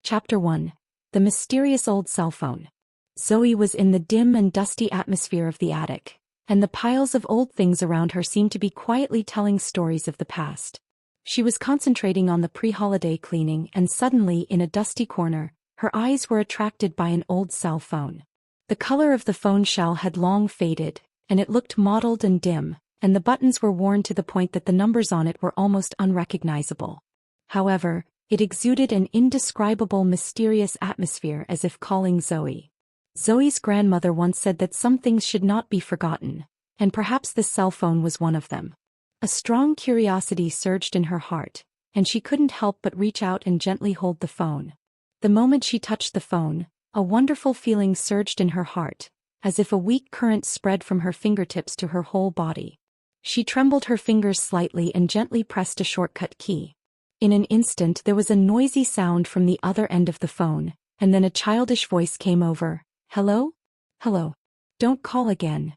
Chapter 1. The Mysterious Old Cell Phone. Zoe was in the dim and dusty atmosphere of the attic, and the piles of old things around her seemed to be quietly telling stories of the past. She was concentrating on the pre-holiday cleaning and suddenly, in a dusty corner, her eyes were attracted by an old cell phone. The color of the phone shell had long faded, and it looked mottled and dim, and the buttons were worn to the point that the numbers on it were almost unrecognizable. However, it exuded an indescribable mysterious atmosphere, as if calling Zoe. Zoe's grandmother once said that some things should not be forgotten, and perhaps this cell phone was one of them. A strong curiosity surged in her heart, and she couldn't help but reach out and gently hold the phone. The moment she touched the phone, a wonderful feeling surged in her heart, as if a weak current spread from her fingertips to her whole body. She trembled her fingers slightly and gently pressed a shortcut key. In an instant there was a noisy sound from the other end of the phone, and then a childish voice came over. "Hello? Hello. Don't call again."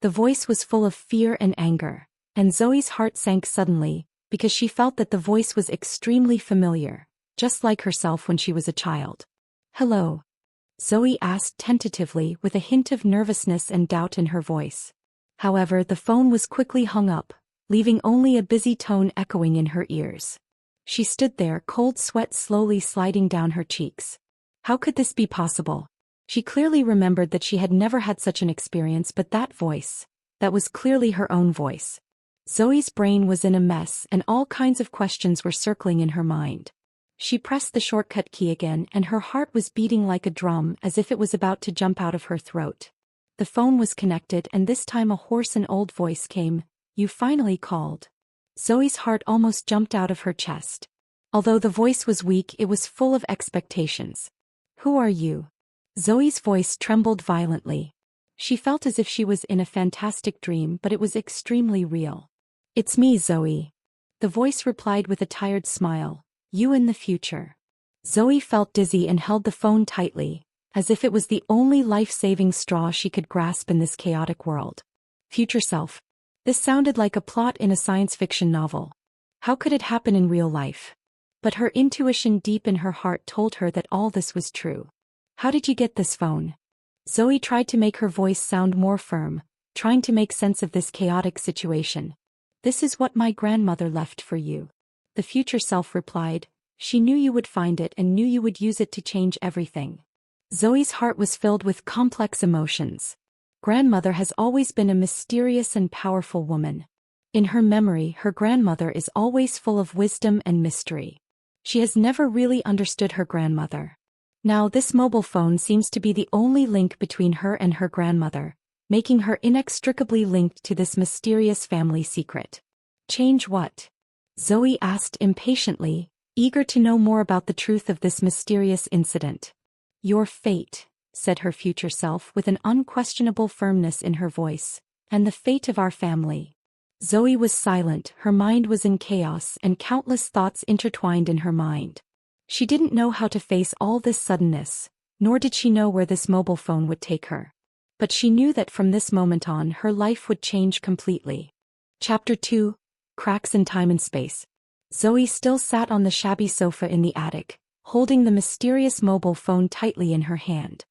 The voice was full of fear and anger, and Zoe's heart sank suddenly, because she felt that the voice was extremely familiar, just like herself when she was a child. "Hello?" Zoe asked tentatively, with a hint of nervousness and doubt in her voice. However, the phone was quickly hung up, leaving only a busy tone echoing in her ears. She stood there, cold sweat slowly sliding down her cheeks. How could this be possible? She clearly remembered that she had never had such an experience, but that voice, that was clearly her own voice. Zoe's brain was in a mess and all kinds of questions were circling in her mind. She pressed the shortcut key again and her heart was beating like a drum, as if it was about to jump out of her throat. The phone was connected, and this time a hoarse and old voice came. "You finally called." Zoe's heart almost jumped out of her chest. Although the voice was weak, it was full of expectations. "Who are you?" Zoe's voice trembled violently. She felt as if she was in a fantastic dream, but it was extremely real. "It's me, Zoe." The voice replied with a tired smile. "You in the future." Zoe felt dizzy and held the phone tightly, as if it was the only life-saving straw she could grasp in this chaotic world. Future self. This sounded like a plot in a science fiction novel. How could it happen in real life? But her intuition deep in her heart told her that all this was true. "How did you get this phone?" Zoe tried to make her voice sound more firm, trying to make sense of this chaotic situation. "This is what my grandmother left for you." The future self replied. "She knew you would find it and knew you would use it to change everything." Zoe's heart was filled with complex emotions. Grandmother has always been a mysterious and powerful woman. In her memory, her grandmother is always full of wisdom and mystery. She has never really understood her grandmother. Now this mobile phone seems to be the only link between her and her grandmother, making her inextricably linked to this mysterious family secret. "Change what?" Zoe asked impatiently, eager to know more about the truth of this mysterious incident. "Your fate," said her future self with an unquestionable firmness in her voice, "and the fate of our family." Zoe was silent, her mind was in chaos and countless thoughts intertwined in her mind. She didn't know how to face all this suddenness, nor did she know where this mobile phone would take her. But she knew that from this moment on her life would change completely. Chapter 2. Cracks in Time and Space. Zoe still sat on the shabby sofa in the attic, holding the mysterious mobile phone tightly in her hand.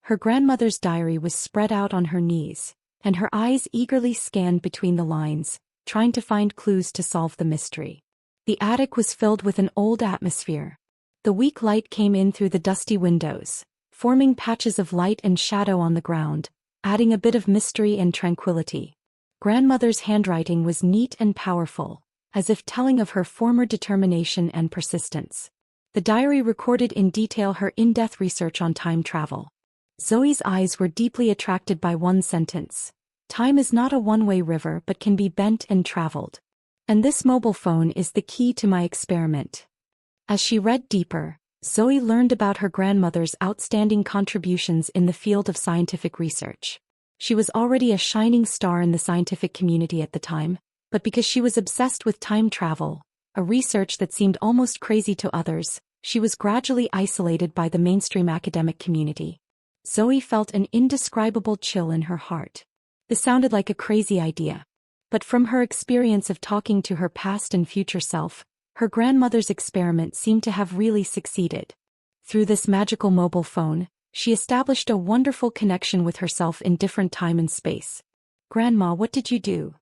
Her grandmother's diary was spread out on her knees, and her eyes eagerly scanned between the lines, trying to find clues to solve the mystery. The attic was filled with an old atmosphere. The weak light came in through the dusty windows, forming patches of light and shadow on the ground, adding a bit of mystery and tranquility. Grandmother's handwriting was neat and powerful, as if telling of her former determination and persistence. The diary recorded in detail her in-depth research on time travel. Zoe's eyes were deeply attracted by one sentence. "Time is not a one-way river but can be bent and traveled. And this mobile phone is the key to my experiment." As she read deeper, Zoe learned about her grandmother's outstanding contributions in the field of scientific research. She was already a shining star in the scientific community at the time, but because she was obsessed with time travel, a research that seemed almost crazy to others, she was gradually isolated by the mainstream academic community. Zoe felt an indescribable chill in her heart. This sounded like a crazy idea. But from her experience of talking to her past and future self, her grandmother's experiment seemed to have really succeeded. Through this magical mobile phone, she established a wonderful connection with herself in different time and space. "Grandma, what did you do?"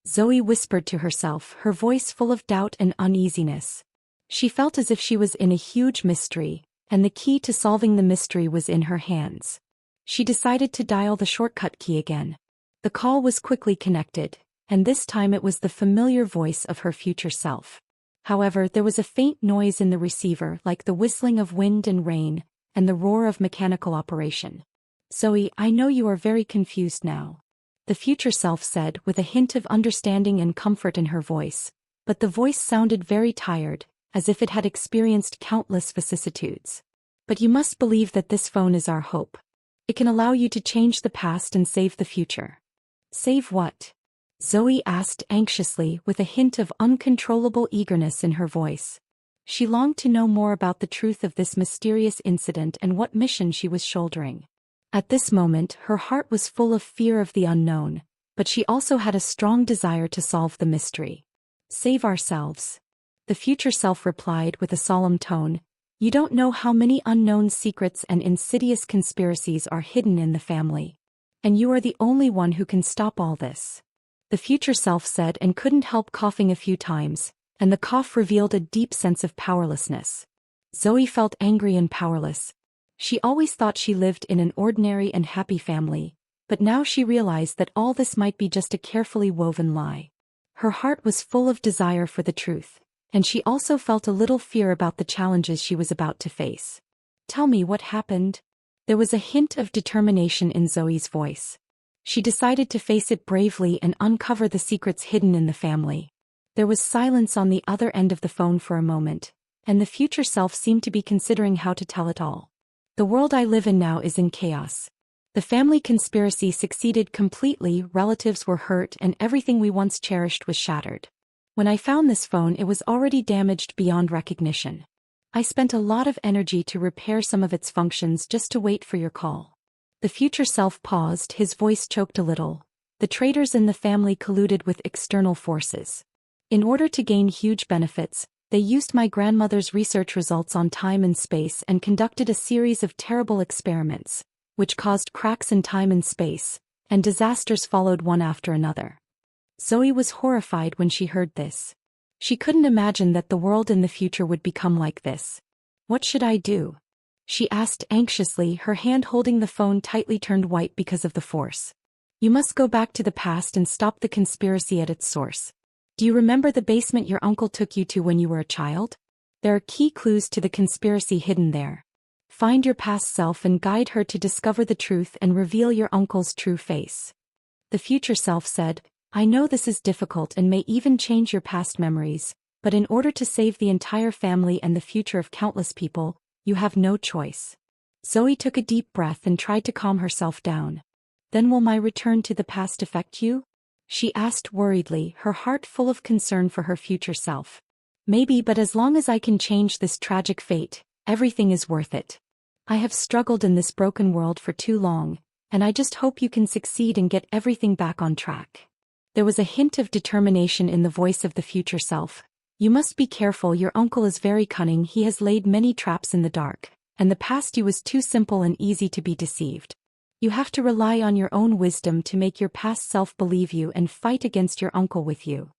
Zoe whispered to herself, her voice full of doubt and uneasiness. She felt as if she was in a huge mystery, and the key to solving the mystery was in her hands. She decided to dial the shortcut key again. The call was quickly connected, and this time it was the familiar voice of her future self. However, there was a faint noise in the receiver, like the whistling of wind and rain, and the roar of mechanical operation. "Zoe, I know you are very confused now," the future self said with a hint of understanding and comfort in her voice, but the voice sounded very tired, as if it had experienced countless vicissitudes. "But you must believe that this phone is our hope. It can allow you to change the past and save the future." "Save what?" Zoe asked anxiously with a hint of uncontrollable eagerness in her voice. She longed to know more about the truth of this mysterious incident and what mission she was shouldering. At this moment, her heart was full of fear of the unknown, but she also had a strong desire to solve the mystery. "Save ourselves," the future self replied with a solemn tone. "You don't know how many unknown secrets and insidious conspiracies are hidden in the family. And you are the only one who can stop all this," the future self said, and couldn't help coughing a few times, and the cough revealed a deep sense of powerlessness. Zoe felt angry and powerless. She always thought she lived in an ordinary and happy family, but now she realized that all this might be just a carefully woven lie. Her heart was full of desire for the truth, and she also felt a little fear about the challenges she was about to face. "Tell me what happened." There was a hint of determination in Zoe's voice. She decided to face it bravely and uncover the secrets hidden in the family. There was silence on the other end of the phone for a moment, and the future self seemed to be considering how to tell it all. "The world I live in now is in chaos. The family conspiracy succeeded completely, relatives were hurt, and everything we once cherished was shattered. When I found this phone, it was already damaged beyond recognition. I spent a lot of energy to repair some of its functions just to wait for your call." The future self paused, his voice choked a little. "The traitors in the family colluded with external forces. In order to gain huge benefits, they used my grandmother's research results on time and space and conducted a series of terrible experiments, which caused cracks in time and space, and disasters followed one after another." Zoe was horrified when she heard this. She couldn't imagine that the world in the future would become like this. "What should I do?" she asked anxiously, her hand holding the phone tightly turned white because of the force. "You must go back to the past and stop the conspiracy at its source. Do you remember the basement your uncle took you to when you were a child? There are key clues to the conspiracy hidden there. Find your past self and guide her to discover the truth and reveal your uncle's true face." The future self said, "I know this is difficult and may even change your past memories, but in order to save the entire family and the future of countless people, you have no choice." Zoe took a deep breath and tried to calm herself down. "Then will my return to the past affect you?" she asked worriedly, her heart full of concern for her future self. "Maybe, but as long as I can change this tragic fate, everything is worth it. I have struggled in this broken world for too long, and I just hope you can succeed and get everything back on track." There was a hint of determination in the voice of the future self. "You must be careful, your uncle is very cunning, he has laid many traps in the dark, and the past you was too simple and easy to be deceived. You have to rely on your own wisdom to make your past self believe you and fight against your uncle with you."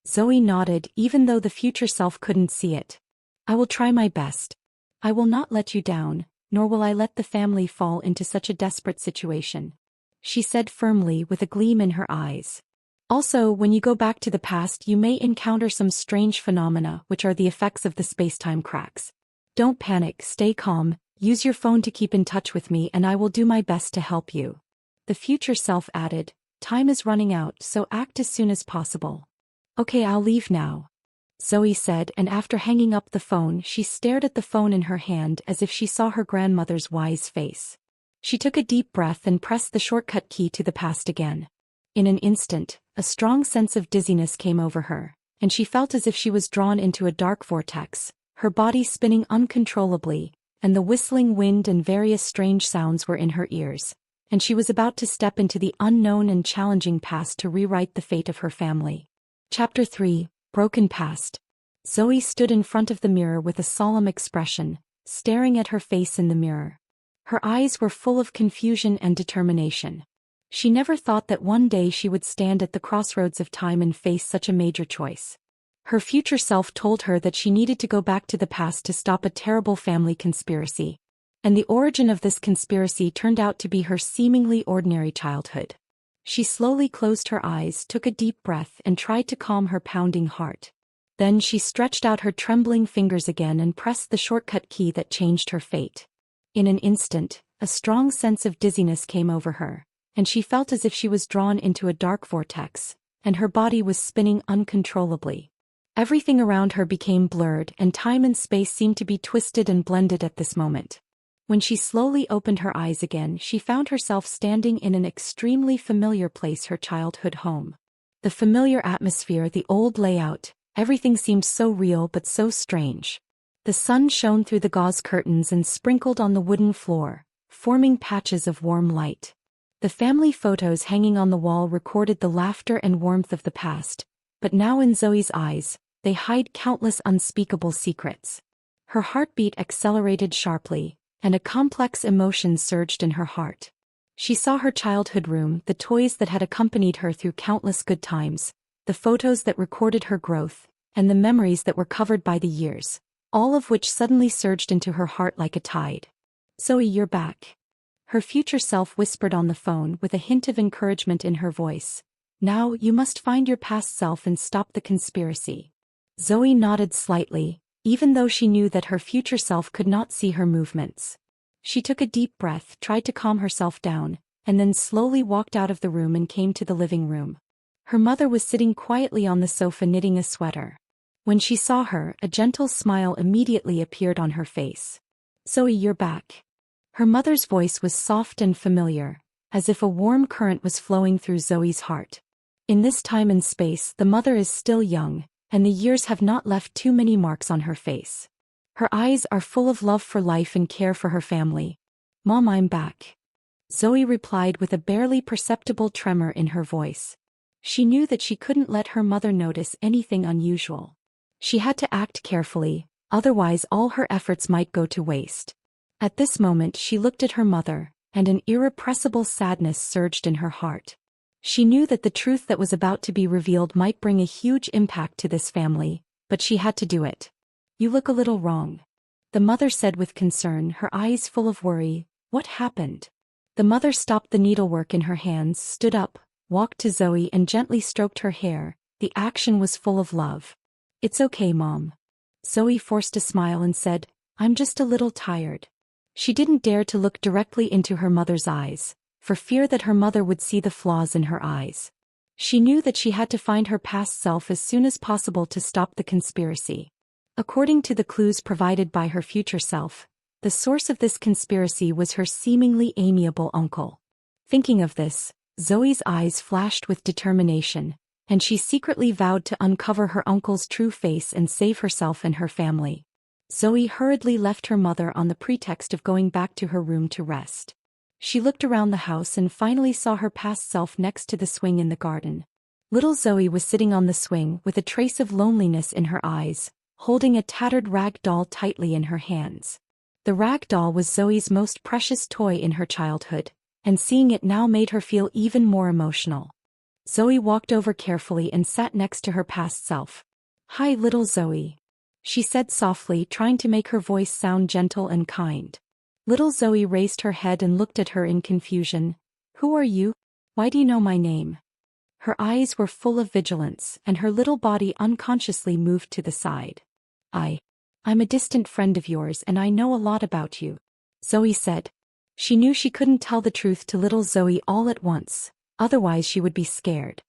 Zoe nodded, even though the future self couldn't see it. "I will try my best. I will not let you down, nor will I let the family fall into such a desperate situation," she said firmly with a gleam in her eyes. "Also, when you go back to the past, you may encounter some strange phenomena, which are the effects of the space-time cracks. Don't panic, stay calm, use your phone to keep in touch with me and I will do my best to help you." The future self added, "Time is running out, so act as soon as possible." "Okay, I'll leave now," Zoe said, and after hanging up the phone, she stared at the phone in her hand as if she saw her grandmother's wise face. She took a deep breath and pressed the shortcut key to the past again. In an instant, a strong sense of dizziness came over her, and she felt as if she was drawn into a dark vortex, her body spinning uncontrollably, and the whistling wind and various strange sounds were in her ears, and she was about to step into the unknown and challenging past to rewrite the fate of her family. Chapter 3, Broken Past. Zoe stood in front of the mirror with a solemn expression, staring at her face in the mirror. Her eyes were full of confusion and determination. She never thought that one day she would stand at the crossroads of time and face such a major choice. Her future self told her that she needed to go back to the past to stop a terrible family conspiracy. And the origin of this conspiracy turned out to be her seemingly ordinary childhood. She slowly closed her eyes, took a deep breath, and tried to calm her pounding heart. Then she stretched out her trembling fingers again and pressed the shortcut key that changed her fate. In an instant, a strong sense of dizziness came over her, and she felt as if she was drawn into a dark vortex, and her body was spinning uncontrollably. Everything around her became blurred, and time and space seemed to be twisted and blended at this moment. When she slowly opened her eyes again, she found herself standing in an extremely familiar place, her childhood home. The familiar atmosphere, the old layout, everything seemed so real but so strange. The sun shone through the gauze curtains and sprinkled on the wooden floor, forming patches of warm light. The family photos hanging on the wall recorded the laughter and warmth of the past, but now in Zoe's eyes, they hide countless unspeakable secrets. Her heartbeat accelerated sharply, and a complex emotion surged in her heart. She saw her childhood room, the toys that had accompanied her through countless good times, the photos that recorded her growth, and the memories that were covered by the years, all of which suddenly surged into her heart like a tide. "Zoe, you're back," her future self whispered on the phone with a hint of encouragement in her voice. "Now you must find your past self and stop the conspiracy." Zoe nodded slightly, even though she knew that her future self could not see her movements. She took a deep breath, tried to calm herself down, and then slowly walked out of the room and came to the living room. Her mother was sitting quietly on the sofa knitting a sweater. When she saw her, a gentle smile immediately appeared on her face. "Zoe, you're back." Her mother's voice was soft and familiar, as if a warm current was flowing through Zoe's heart. In this time and space, the mother is still young, and the years have not left too many marks on her face. Her eyes are full of love for life and care for her family. "Mom, I'm back," Zoe replied with a barely perceptible tremor in her voice. She knew that she couldn't let her mother notice anything unusual. She had to act carefully, otherwise all her efforts might go to waste. At this moment she looked at her mother, and an irrepressible sadness surged in her heart. She knew that the truth that was about to be revealed might bring a huge impact to this family, but she had to do it. "You look a little wrong," the mother said with concern, her eyes full of worry. "What happened?" The mother stopped the needlework in her hands, stood up, walked to Zoe and gently stroked her hair. The action was full of love. "It's okay, Mom." Zoe forced a smile and said, "I'm just a little tired." She didn't dare to look directly into her mother's eyes, for fear that her mother would see the flaws in her eyes. She knew that she had to find her past self as soon as possible to stop the conspiracy. According to the clues provided by her future self, the source of this conspiracy was her seemingly amiable uncle. Thinking of this, Zoe's eyes flashed with determination, and she secretly vowed to uncover her uncle's true face and save herself and her family. Zoe hurriedly left her mother on the pretext of going back to her room to rest. She looked around the house and finally saw her past self next to the swing in the garden. Little Zoe was sitting on the swing with a trace of loneliness in her eyes, holding a tattered rag doll tightly in her hands. The rag doll was Zoe's most precious toy in her childhood, and seeing it now made her feel even more emotional. Zoe walked over carefully and sat next to her past self. "Hi, little Zoe," she said softly, trying to make her voice sound gentle and kind. Little Zoe raised her head and looked at her in confusion. "Who are you? Why do you know my name?" Her eyes were full of vigilance, and her little body unconsciously moved to the side. I'm a distant friend of yours and I know a lot about you," Zoe said. She knew she couldn't tell the truth to little Zoe all at once, otherwise she would be scared.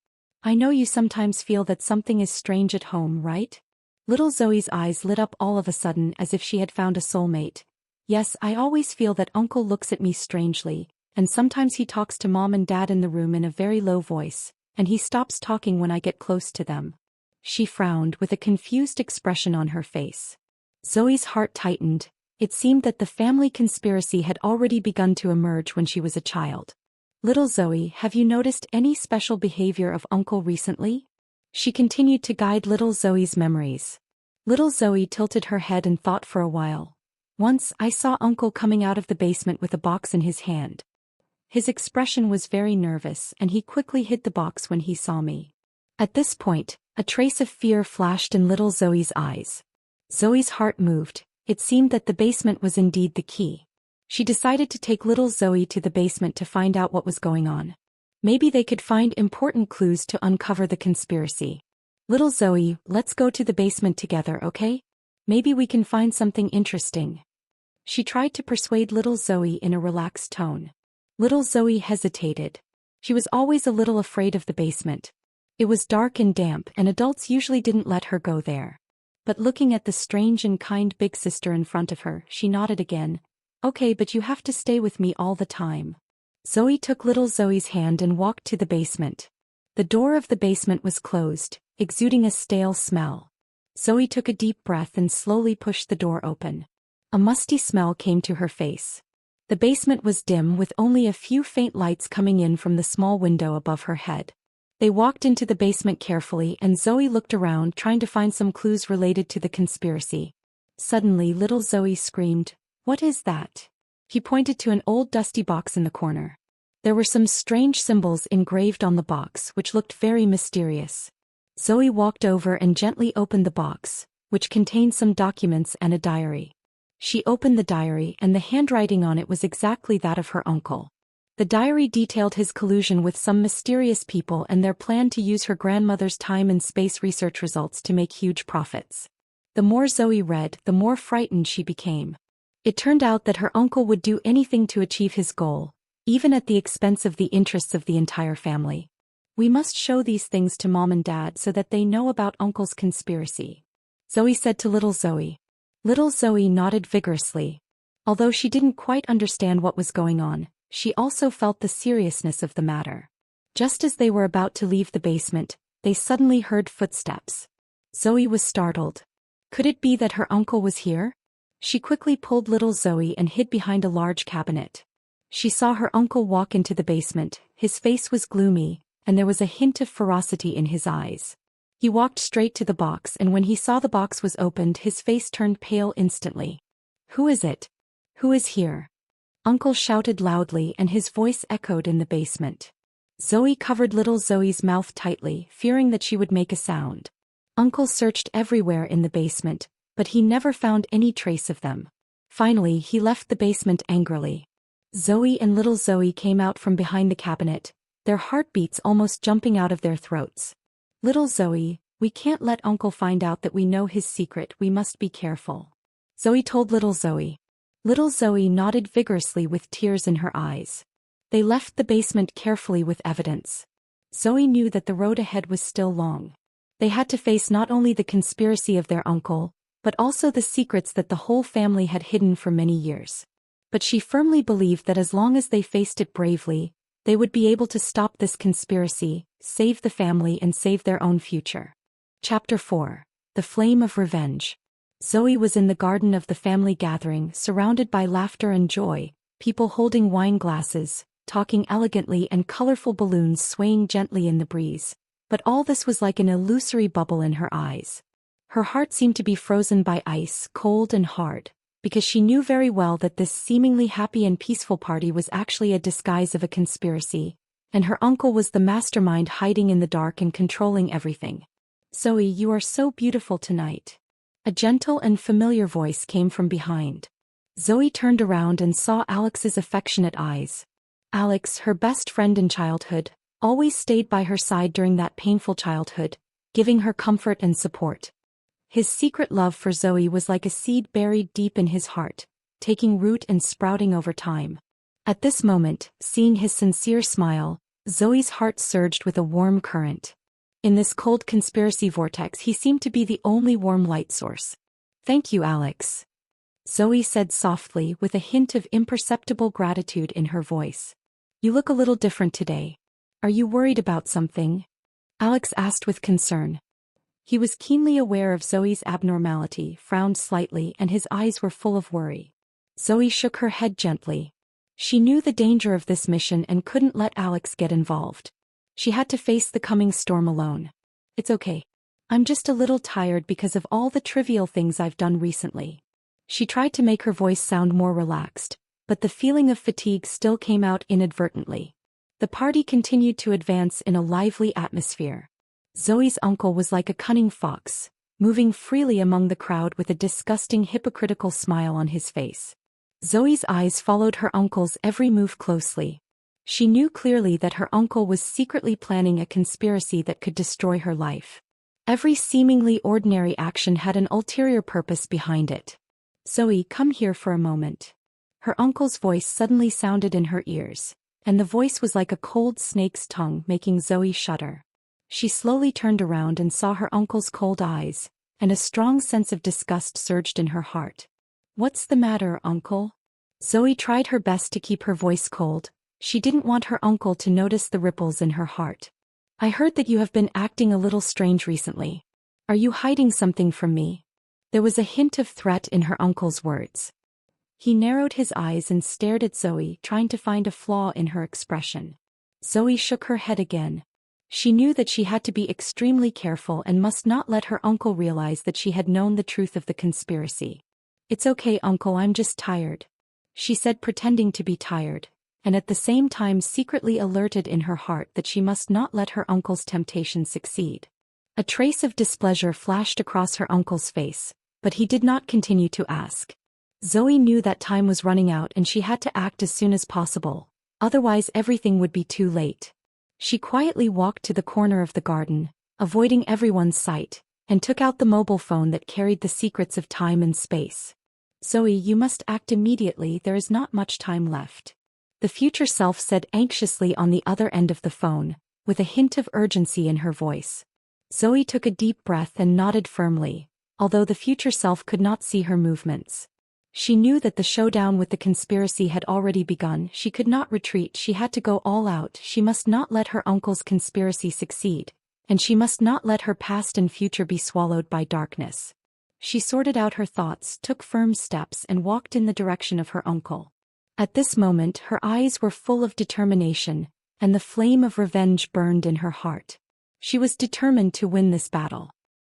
"I know you sometimes feel that something is strange at home, right?" Little Zoe's eyes lit up all of a sudden as if she had found a soulmate. "Yes, I always feel that Uncle looks at me strangely, and sometimes he talks to Mom and Dad in the room in a very low voice, and he stops talking when I get close to them." She frowned with a confused expression on her face. Zoe's heart tightened. It seemed that the family conspiracy had already begun to emerge when she was a child. "Little Zoe, have you noticed any special behavior of Uncle recently?" She continued to guide little Zoe's memories. Little Zoe tilted her head and thought for a while. Once I saw Uncle coming out of the basement with a box in his hand. His expression was very nervous and he quickly hid the box when he saw me. At this point, a trace of fear flashed in little Zoe's eyes. Zoe's heart moved. It seemed that the basement was indeed the key. She decided to take little Zoe to the basement to find out what was going on. Maybe they could find important clues to uncover the conspiracy. Little Zoe, let's go to the basement together, okay? Maybe we can find something interesting. She tried to persuade little Zoe in a relaxed tone. Little Zoe hesitated. She was always a little afraid of the basement. It was dark and damp and adults usually didn't let her go there. But looking at the strange and kind big sister in front of her, she nodded again. Okay, but you have to stay with me all the time. Zoe took little Zoe's hand and walked to the basement. The door of the basement was closed, exuding a stale smell. Zoe took a deep breath and slowly pushed the door open. A musty smell came to her face. The basement was dim with only a few faint lights coming in from the small window above her head. They walked into the basement carefully and Zoe looked around trying to find some clues related to the conspiracy. Suddenly little Zoe screamed, "What is that?" He pointed to an old dusty box in the corner. There were some strange symbols engraved on the box which looked very mysterious. Zoe walked over and gently opened the box, which contained some documents and a diary. She opened the diary and the handwriting on it was exactly that of her uncle. The diary detailed his collusion with some mysterious people and their plan to use her grandmother's time and space research results to make huge profits. The more Zoe read, the more frightened she became. It turned out that her uncle would do anything to achieve his goal, even at the expense of the interests of the entire family. We must show these things to Mom and Dad so that they know about Uncle's conspiracy, Zoe said to little Zoe. Little Zoe nodded vigorously. Although she didn't quite understand what was going on, she also felt the seriousness of the matter. Just as they were about to leave the basement, they suddenly heard footsteps. Zoe was startled. Could it be that her uncle was here? She quickly pulled little Zoe and hid behind a large cabinet. She saw her uncle walk into the basement. His face was gloomy, and there was a hint of ferocity in his eyes. He walked straight to the box and when he saw the box was opened his face turned pale instantly. "Who is it? Who is here?" Uncle shouted loudly and his voice echoed in the basement. Zoe covered little Zoe's mouth tightly, fearing that she would make a sound. Uncle searched everywhere in the basement, but he never found any trace of them. Finally, he left the basement angrily. Zoe and little Zoe came out from behind the cabinet, their heartbeats almost jumping out of their throats. "Little Zoe, we can't let Uncle find out that we know his secret, we must be careful," Zoe told little Zoe. Little Zoe nodded vigorously with tears in her eyes. They left the basement carefully with evidence. Zoe knew that the road ahead was still long. They had to face not only the conspiracy of their uncle, but also the secrets that the whole family had hidden for many years. But she firmly believed that as long as they faced it bravely, they would be able to stop this conspiracy, save the family and save their own future. Chapter 4. The Flame of Revenge. Zoe was in the garden of the family gathering, surrounded by laughter and joy, people holding wine glasses, talking elegantly and colorful balloons swaying gently in the breeze. But all this was like an illusory bubble in her eyes. Her heart seemed to be frozen by ice, cold and hard, because she knew very well that this seemingly happy and peaceful party was actually a disguise of a conspiracy, and her uncle was the mastermind hiding in the dark and controlling everything. "Zoe, you are so beautiful tonight." A gentle and familiar voice came from behind. Zoe turned around and saw Alex's affectionate eyes. Alex, her best friend in childhood, always stayed by her side during that painful childhood, giving her comfort and support. His secret love for Zoe was like a seed buried deep in his heart, taking root and sprouting over time. At this moment, seeing his sincere smile, Zoe's heart surged with a warm current. In this cold conspiracy vortex he seemed to be the only warm light source. "Thank you, Alex," Zoe said softly with a hint of imperceptible gratitude in her voice. "You look a little different today. Are you worried about something?" Alex asked with concern. He was keenly aware of Zoe's abnormality, frowned slightly, and his eyes were full of worry. Zoe shook her head gently. She knew the danger of this mission and couldn't let Alex get involved. She had to face the coming storm alone. "It's okay. I'm just a little tired because of all the trivial things I've done recently," She tried to make her voice sound more relaxed, but the feeling of fatigue still came out inadvertently. The party continued to advance in a lively atmosphere. Zoe's uncle was like a cunning fox, moving freely among the crowd with a disgusting hypocritical smile on his face. Zoe's eyes followed her uncle's every move closely. She knew clearly that her uncle was secretly planning a conspiracy that could destroy her life. Every seemingly ordinary action had an ulterior purpose behind it. "Zoe, come here for a moment." Her uncle's voice suddenly sounded in her ears, and the voice was like a cold snake's tongue, making Zoe shudder. She slowly turned around and saw her uncle's cold eyes, and a strong sense of disgust surged in her heart. "What's the matter, uncle?" Zoe tried her best to keep her voice cold. She didn't want her uncle to notice the ripples in her heart. "I heard that you have been acting a little strange recently. Are you hiding something from me?" There was a hint of threat in her uncle's words. He narrowed his eyes and stared at Zoe, trying to find a flaw in her expression. Zoe shook her head again. She knew that she had to be extremely careful and must not let her uncle realize that she had known the truth of the conspiracy. "It's okay, uncle, I'm just tired," she said, pretending to be tired, and at the same time secretly alerted in her heart that she must not let her uncle's temptation succeed. A trace of displeasure flashed across her uncle's face, but he did not continue to ask. Zoe knew that time was running out and she had to act as soon as possible, otherwise everything would be too late. She quietly walked to the corner of the garden, avoiding everyone's sight, and took out the mobile phone that carried the secrets of time and space. "Zoe, you must act immediately, there is not much time left," the future self said anxiously on the other end of the phone, with a hint of urgency in her voice. Zoe took a deep breath and nodded firmly, although the future self could not see her movements. She knew that the showdown with the conspiracy had already begun. She could not retreat, she had to go all out. She must not let her uncle's conspiracy succeed, and she must not let her past and future be swallowed by darkness. She sorted out her thoughts, took firm steps, and walked in the direction of her uncle. At this moment her eyes were full of determination, and the flame of revenge burned in her heart. She was determined to win this battle.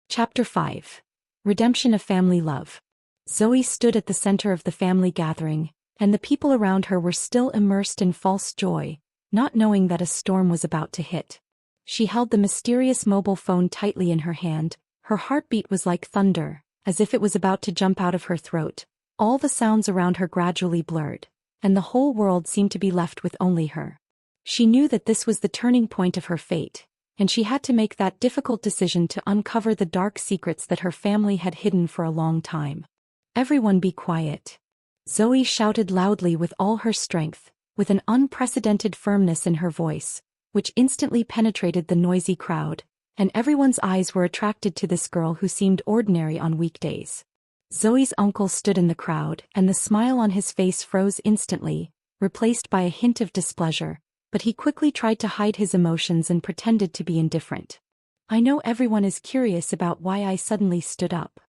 Chapter 5. Redemption of Family Love. Zoe stood at the center of the family gathering, and the people around her were still immersed in false joy, not knowing that a storm was about to hit. She held the mysterious mobile phone tightly in her hand. Her heartbeat was like thunder, as if it was about to jump out of her throat. All the sounds around her gradually blurred, and the whole world seemed to be left with only her. She knew that this was the turning point of her fate, and she had to make that difficult decision to uncover the dark secrets that her family had hidden for a long time. "Everyone be quiet." Zoe shouted loudly with all her strength, with an unprecedented firmness in her voice, which instantly penetrated the noisy crowd, and everyone's eyes were attracted to this girl who seemed ordinary on weekdays. Zoe's uncle stood in the crowd, and the smile on his face froze instantly, replaced by a hint of displeasure, but he quickly tried to hide his emotions and pretended to be indifferent. "I know everyone is curious about why I suddenly stood up."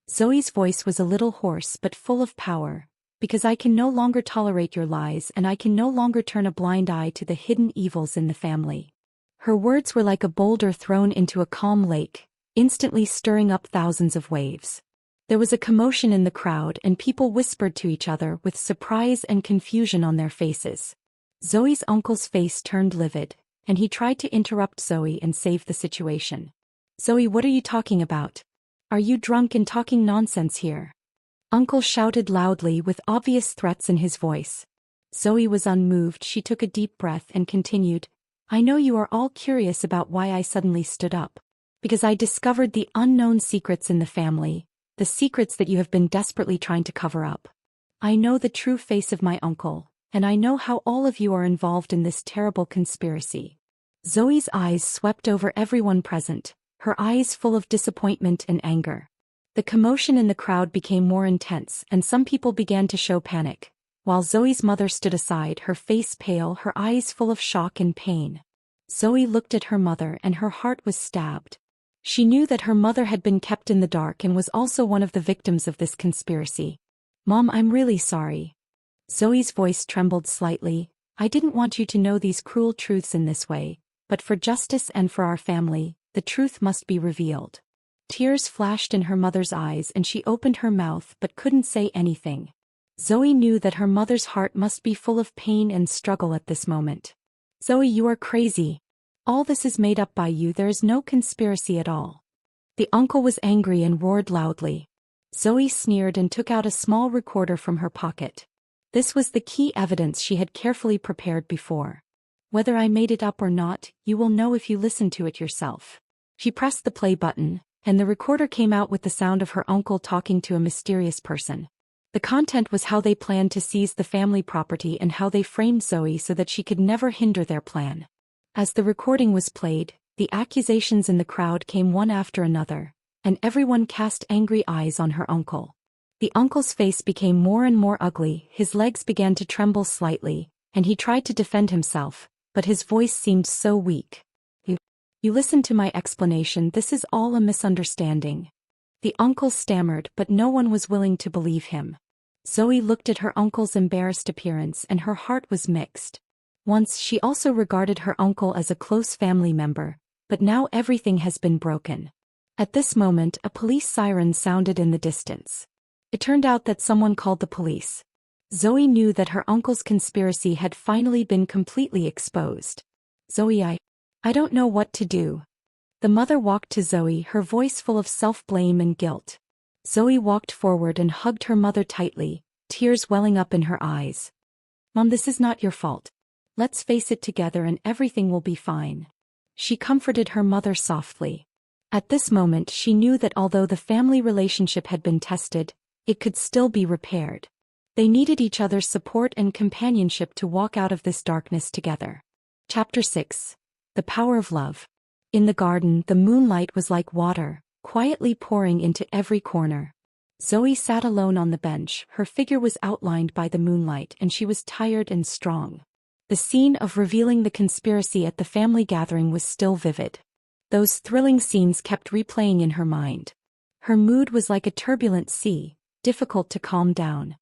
Zoe's voice was a little hoarse but full of power. "Because I can no longer tolerate your lies, and I can no longer turn a blind eye to the hidden evils in the family." Her words were like a boulder thrown into a calm lake, instantly stirring up thousands of waves. There was a commotion in the crowd and people whispered to each other with surprise and confusion on their faces. Zoe's uncle's face turned livid, and he tried to interrupt Zoe and save the situation. "Zoe, what are you talking about? Are you drunk and talking nonsense here?" Uncle shouted loudly with obvious threats in his voice. Zoe was unmoved. She took a deep breath and continued, "I know you are all curious about why I suddenly stood up. Because I discovered the unknown secrets in the family, the secrets that you have been desperately trying to cover up. I know the true face of my uncle, and I know how all of you are involved in this terrible conspiracy." Zoe's eyes swept over everyone present, her eyes full of disappointment and anger. The commotion in the crowd became more intense, and some people began to show panic, while Zoe's mother stood aside, her face pale, her eyes full of shock and pain. Zoe looked at her mother and her heart was stabbed. She knew that her mother had been kept in the dark and was also one of the victims of this conspiracy. "Mom, I'm really sorry." Zoe's voice trembled slightly. "I didn't want you to know these cruel truths in this way, but for justice and for our family, the truth must be revealed." Tears flashed in her mother's eyes and she opened her mouth but couldn't say anything. Zoe knew that her mother's heart must be full of pain and struggle at this moment. Zoe, you are crazy. All this is made up by you, there is no conspiracy at all. The uncle was angry and roared loudly. Zoe sneered and took out a small recorder from her pocket. This was the key evidence she had carefully prepared before. Whether I made it up or not, you will know if you listen to it yourself. She pressed the play button, and the recorder came out with the sound of her uncle talking to a mysterious person. The content was how they planned to seize the family property and how they framed Zoe so that she could never hinder their plan. As the recording was played, the accusations in the crowd came one after another, and everyone cast angry eyes on her uncle. The uncle's face became more and more ugly, his legs began to tremble slightly, and he tried to defend himself, but his voice seemed so weak. You listen to my explanation, this is all a misunderstanding. The uncle stammered, but no one was willing to believe him. Zoe looked at her uncle's embarrassed appearance and her heart was mixed. Once she also regarded her uncle as a close family member, but now everything has been broken. At this moment, a police siren sounded in the distance. It turned out that someone called the police. Zoe knew that her uncle's conspiracy had finally been completely exposed. Zoe, I don't know what to do. The mother walked to Zoe, her voice full of self-blame and guilt. Zoe walked forward and hugged her mother tightly, tears welling up in her eyes. Mom, this is not your fault. Let's face it together and everything will be fine. She comforted her mother softly. At this moment she knew that although the family relationship had been tested, it could still be repaired. They needed each other's support and companionship to walk out of this darkness together. Chapter 6. The Power of Love. In the garden, the moonlight was like water, quietly pouring into every corner. Zoe sat alone on the bench, her figure was outlined by the moonlight and she was tired and strong. The scene of revealing the conspiracy at the family gathering was still vivid. Those thrilling scenes kept replaying in her mind. Her mood was like a turbulent sea, difficult to calm down.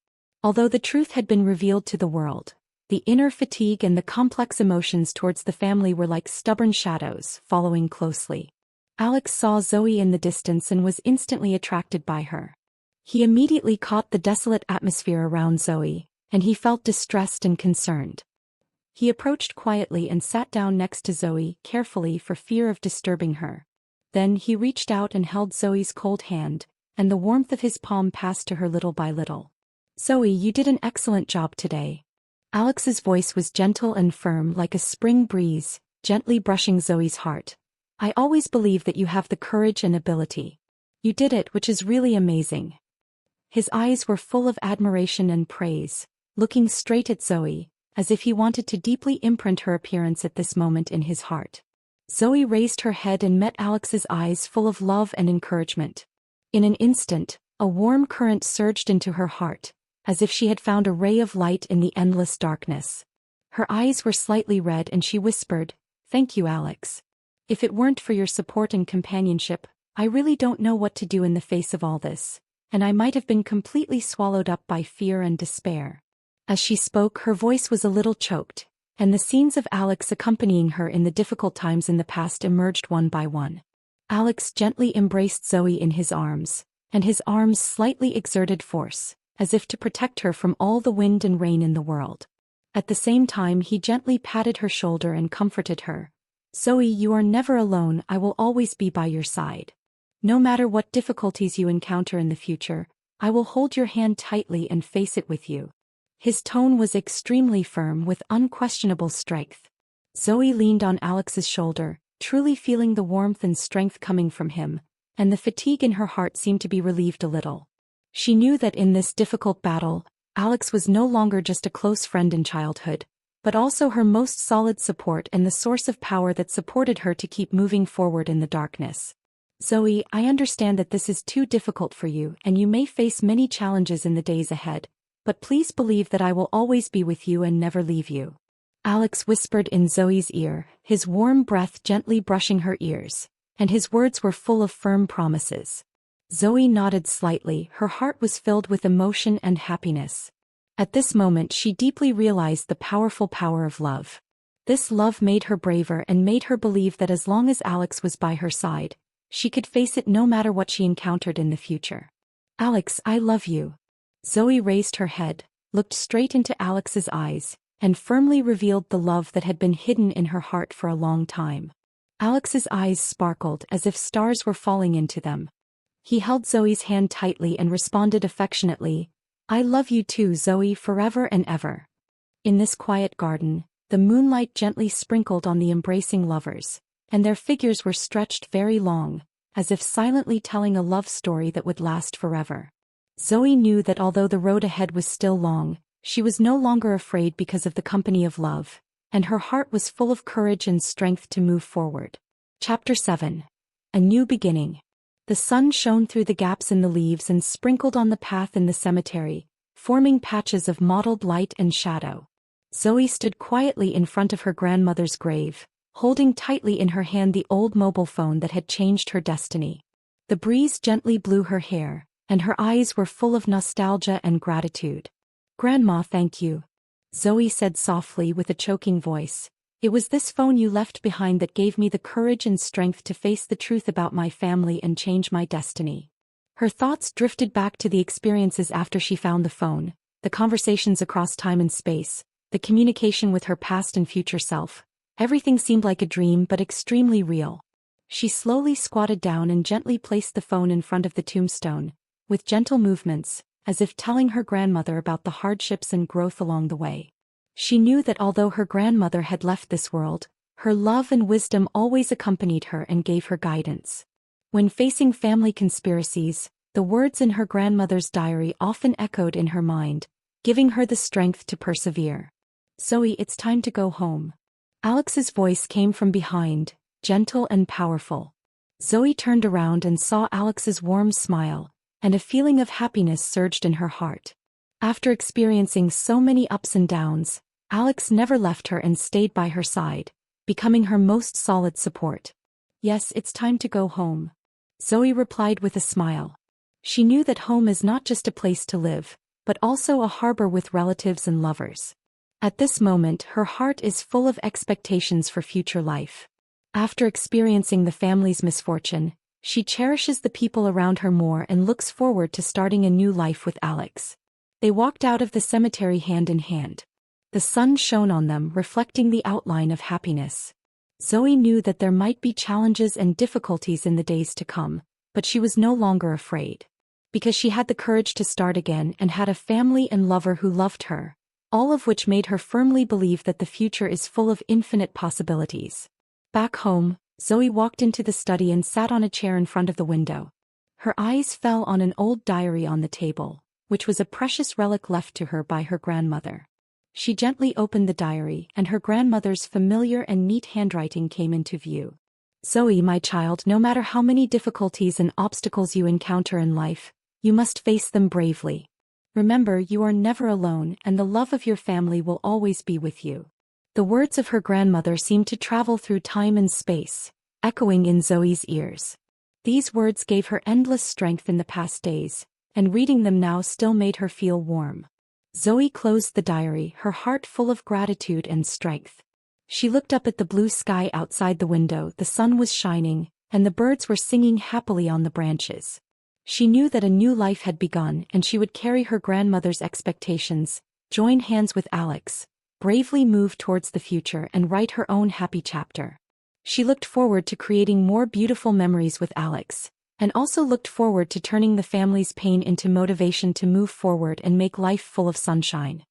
Although the truth had been revealed to the world, the inner fatigue and the complex emotions towards the family were like stubborn shadows, following closely. Alex saw Zoe in the distance and was instantly attracted by her. He immediately caught the desolate atmosphere around Zoe, and he felt distressed and concerned. He approached quietly and sat down next to Zoe, carefully for fear of disturbing her. Then he reached out and held Zoe's cold hand, and the warmth of his palm passed to her little by little. Zoe, you did an excellent job today. Alex's voice was gentle and firm like a spring breeze, gently brushing Zoe's heart. I always believe that you have the courage and ability. You did it, which is really amazing. His eyes were full of admiration and praise, looking straight at Zoe, as if he wanted to deeply imprint her appearance at this moment in his heart. Zoe raised her head and met Alex's eyes full of love and encouragement. In an instant, a warm current surged into her heart, as if she had found a ray of light in the endless darkness. Her eyes were slightly red and she whispered, "Thank you, Alex. If it weren't for your support and companionship, I really don't know what to do in the face of all this, and I might have been completely swallowed up by fear and despair." As she spoke, her voice was a little choked, and the scenes of Alex accompanying her in the difficult times in the past emerged one by one. Alex gently embraced Zoe in his arms, and his arms slightly exerted force, as if to protect her from all the wind and rain in the world. At the same time he gently patted her shoulder and comforted her. "Zoe, you are never alone, I will always be by your side. No matter what difficulties you encounter in the future, I will hold your hand tightly and face it with you." His tone was extremely firm with unquestionable strength. Zoe leaned on Alex's shoulder, truly feeling the warmth and strength coming from him, and the fatigue in her heart seemed to be relieved a little. She knew that in this difficult battle, Alex was no longer just a close friend in childhood, but also her most solid support and the source of power that supported her to keep moving forward in the darkness. "Zoe, I understand that this is too difficult for you and you may face many challenges in the days ahead, but please believe that I will always be with you and never leave you," Alex whispered in Zoe's ear, his warm breath gently brushing her ears, and his words were full of firm promises. Zoe nodded slightly, her heart was filled with emotion and happiness. At this moment she deeply realized the powerful power of love. This love made her braver and made her believe that as long as Alex was by her side, She could face it no matter what she encountered in the future. Alex, I love you. Zoe raised her head, looked straight into Alex's eyes, and firmly revealed the love that had been hidden in her heart for a long time. Alex's eyes sparkled as if stars were falling into them. He held Zoe's hand tightly and responded affectionately, I love you too, Zoe, forever and ever. In this quiet garden, the moonlight gently sprinkled on the embracing lovers, and their figures were stretched very long, as if silently telling a love story that would last forever. Zoe knew that although the road ahead was still long, she was no longer afraid because of the company of love, and her heart was full of courage and strength to move forward. Chapter 7. A New Beginning. The sun shone through the gaps in the leaves and sprinkled on the path in the cemetery, forming patches of mottled light and shadow. Zoe stood quietly in front of her grandmother's grave, holding tightly in her hand the old mobile phone that had changed her destiny. The breeze gently blew her hair, and her eyes were full of nostalgia and gratitude. Grandma, thank you. Zoe said softly with a choking voice. It was this phone you left behind that gave me the courage and strength to face the truth about my family and change my destiny. Her thoughts drifted back to the experiences after she found the phone, the conversations across time and space, the communication with her past and future self. Everything seemed like a dream but extremely real. She slowly squatted down and gently placed the phone in front of the tombstone, with gentle movements, as if telling her grandmother about the hardships and growth along the way. She knew that although her grandmother had left this world, her love and wisdom always accompanied her and gave her guidance. When facing family conspiracies, the words in her grandmother's diary often echoed in her mind, giving her the strength to persevere. Zoe, it's time to go home. Alex's voice came from behind, gentle and powerful. Zoe turned around and saw Alex's warm smile, and a feeling of happiness surged in her heart. After experiencing so many ups and downs, Alex never left her and stayed by her side, becoming her most solid support. Yes, it's time to go home. Zoe replied with a smile. She knew that home is not just a place to live, but also a harbor with relatives and lovers. At this moment, her heart is full of expectations for future life. After experiencing the family's misfortune, she cherishes the people around her more and looks forward to starting a new life with Alex. They walked out of the cemetery hand in hand. The sun shone on them, reflecting the outline of happiness. Zoe knew that there might be challenges and difficulties in the days to come, but she was no longer afraid. Because she had the courage to start again and had a family and lover who loved her, all of which made her firmly believe that the future is full of infinite possibilities. Back home, Zoe walked into the study and sat on a chair in front of the window. Her eyes fell on an old diary on the table, which was a precious relic left to her by her grandmother. She gently opened the diary, and her grandmother's familiar and neat handwriting came into view. Zoe, my child, no matter how many difficulties and obstacles you encounter in life, you must face them bravely. Remember, you are never alone, and the love of your family will always be with you. The words of her grandmother seemed to travel through time and space, echoing in Zoe's ears. These words gave her endless strength in the past days, and reading them now still made her feel warm. Zoe closed the diary, her heart full of gratitude and strength. She looked up at the blue sky outside the window. The sun was shining, and the birds were singing happily on the branches. She knew that a new life had begun, and she would carry her grandmother's expectations, join hands with Alex, bravely move towards the future and write her own happy chapter. She looked forward to creating more beautiful memories with Alex, and also looked forward to turning the family's pain into motivation to move forward and make life full of sunshine.